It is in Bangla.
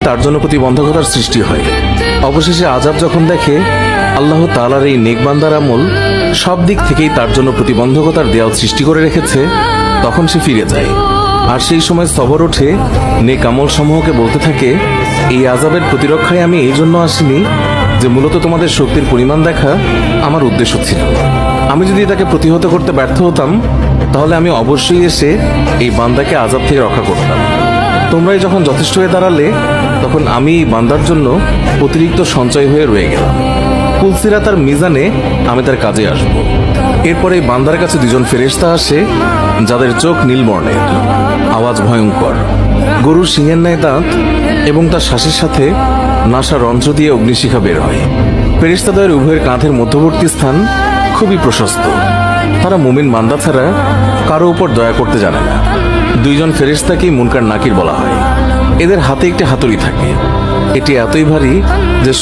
তার জন্য প্রতিবন্ধকতার সৃষ্টি হয়। অবশেষে আযাব যখন দেখে আল্লাহ তাআলার এই নেক বান্দার আমল সব দিক থেকেই তার জন্য প্রতিবন্ধকতার দেয়াল সৃষ্টি করে রেখেছে, তখন সে ফিরে যায়। আর সেই সময় সবর ওঠে, নেক আমল সমূহকে বলতে থাকে, এই আযাবের প্রতিরক্ষায় আমি এই জন্য আসিনি যে মূলত তোমাদের শক্তির পরিমাণ দেখা আমার উদ্দেশ্য ছিল। আমি যদি তাকে প্রতিহত করতে ব্যর্থ হতাম তাহলে আমি অবশ্যই এসে এই বান্দাকে আযাব থেকে রক্ষা করতাম। তোমরাই যখন যথেষ্ট হয়ে দাঁড়ালে তখন আমি এই বান্দার জন্য অতিরিক্ত সঞ্চয় হয়ে রয়ে গেলাম। পুলসিরাত আর মিজানে আমি তার কাজে আসব। এরপরে এই বান্দার কাছে দুজন ফেরেশতা আসে যাদের চোখ নীল বর্ণের, আওয়াজ ভয়ঙ্কর, গরুর শিঙের ন্যায় দাঁত এবং তার শ্বাসের সাথে নাসা রন্ধ্র দিয়ে অগ্নিশিখা বের হয়। ফেরেশতাদের উভয়ের কাঁধের মধ্যবর্তী স্থান খুবই প্রশস্ত। তারা মুমিন বান্দা ছাড়া কারো উপর দয়া করতে জানে না। দুইজন ফেরেশতাকেই মুনকার নাকির বলা হয়। এদের হাতে একটি হাতুড়ি থাকে, এটি এতই ভারী যে